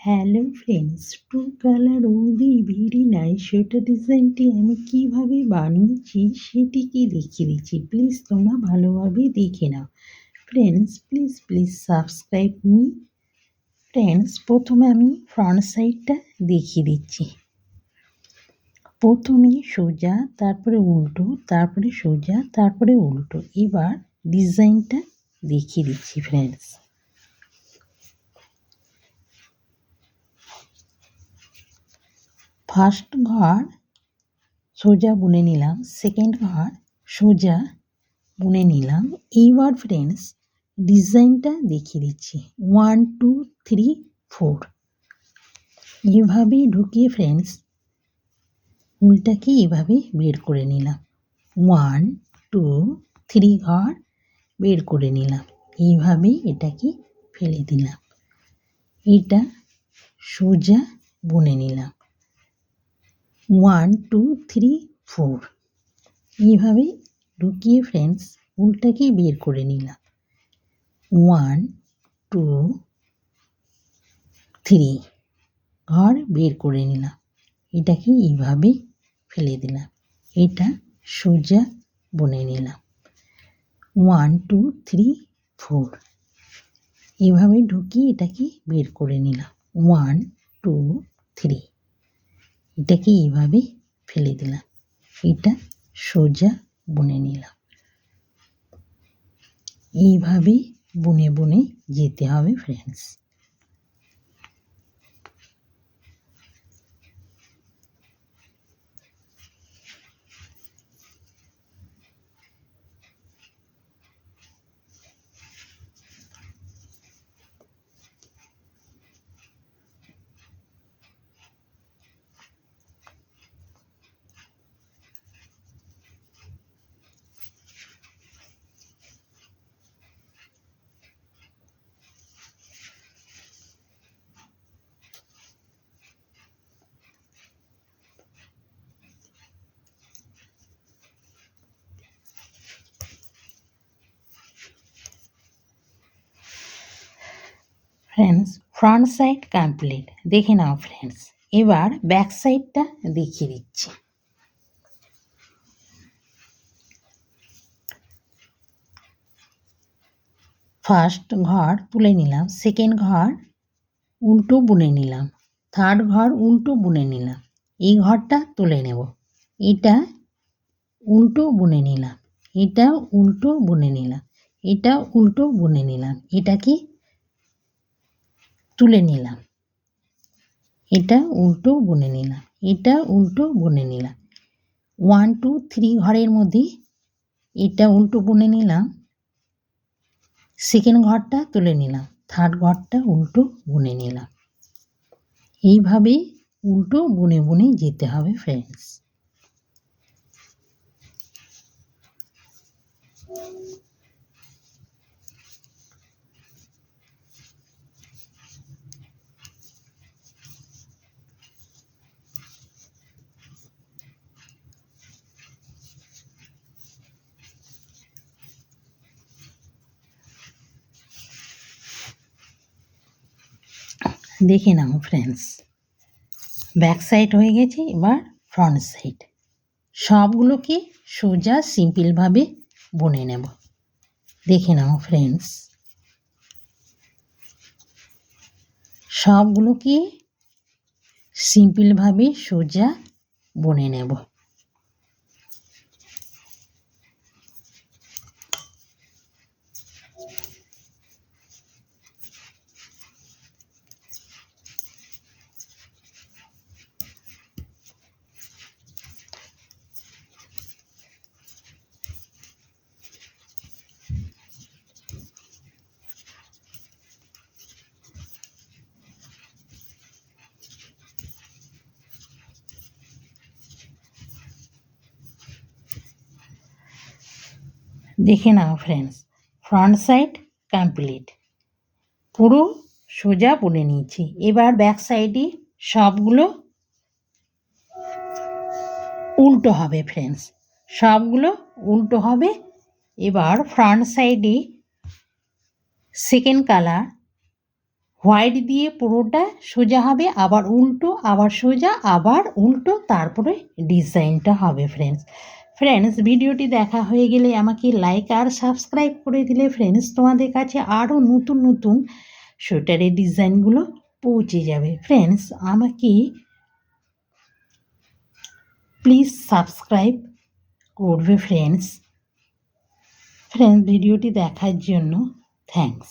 Hello friends, two colour ওদি very nice sweater ডিজাইনটি আমি কিভাবে বানিয়েছি সেটিকে দেখিয়ে দিচ্ছি। প্লিজ তোমরা ভালোভাবে দেখে নাও। Friends please subscribe me. Friends প্রথমে আমি ফ্রন্ট সাইডটা দেখিয়ে দিচ্ছি। প্রথমে সোজা, তারপরে উল্টো, তারপরে সোজা, তারপরে উল্টো। এবার ডিজাইনটা দেখিয়ে দিচ্ছি ফ্রেন্ডস। ফার্স্ট ঘর সোজা বুনে নিলাম, সেকেন্ড ঘর সোজা বুনে নিলাম। এইবার ফ্রেন্ডস ডিজাইনটা দেখিয়ে দিচ্ছি। 1 2 3 4 এভাবেই ঢুকিয়ে ফ্রেন্ডস উলটাকে এভাবে বের করে নিলাম। 1 2 3 ঘর বের করে নিলাম। এইভাবেই এটাকে ফেলে দিলাম। এটা সোজা বুনে নিলাম। 1 2 3 4 এইভাবে ঢুকিয়ে ফ্রেন্ডস উলটাকে বের করে নিলাম। 1 2 3 ঘর বের করে নিলাম। এটাকে এইভাবে ফেলে দিলাম। এটা সোজা বুনে নিলাম। 1 2 3 4 এইভাবে ঢুকিয়ে এটাকে বের করে নিলাম। 1 2 3 এটাকে এইভাবে ফেলে দিলাম। এটা সোজা বুনে নিলাম। এইভাবে বুনে বুনে যেতে হবে friends. Friends front side complete, দেখে নাও ফ্রেন্ডস। এবার ব্যাক সাইডটা দেখিয়ে দিচ্ছি। ফার্স্ট ঘর তুলে নিলাম, সেকেন্ড ঘর উল্টো বুনে নিলাম, থার্ড ঘর উল্টো বুনে নিলাম। এই ঘরটা তুলে নেব। এটা উল্টো বুনে নিলাম, এটা উল্টো বুনে নিলাম, এটা উল্টো বুনে নিলাম। এটাকে তুলে নিলাম। এটা উল্টো বুনে নিলাম, এটা উল্টো বুনে নিলাম। 1 2 3 ঘরের মধ্যে এটা উল্টো বুনে নিলাম, সেকেন্ড ঘরটা তুলে নিলাম, থার্ড ঘরটা উল্টো বুনে নিলাম। এইভাবে উল্টো বুনে বুনে যেতে হবে ফ্রেন্ডস। দেখে নাও ফ্রেন্ডস, ব্যাক সাইড হয়ে গেছে। এবার ফ্রন্ট সাইড সবগুলোকে সোজা সিম্পলভাবে বুনে নেব। দেখে নাও ফ্রেন্ডস, সবগুলোকে সিম্পলভাবে সোজা বুনে নেব। দেখে নাও ফ্রেন্ডস, ফ্রন্ট সাইড কমপ্লিট, পুরো সোজা বুনে নিয়েছি। এবার ব্যাক সাইডে সবগুলো উল্টো হবে ফ্রেন্ডস, সবগুলো উল্টো হবে। এবার ফ্রন্ট সাইডে সেকেন্ড কালার হোয়াইট দিয়ে পুরোটা সোজা হবে, আবার উল্টো, আবার সোজা, আবার উল্টো, তারপরে ডিজাইনটা হবে ফ্রেন্ডস ভিডিওটি দেখা হয়ে গেলে আমাকে লাইক আর সাবস্ক্রাইব করে দিলে ফ্রেন্ডস তোমাদের কাছে আরও নতুন নতুন সোয়েটারের ডিজাইনগুলো পৌঁছে যাবে। ফ্রেন্ডস আমাকে প্লিজ সাবস্ক্রাইব করবে ফ্রেন্ডস ভিডিওটি দেখার জন্য থ্যাঙ্কস।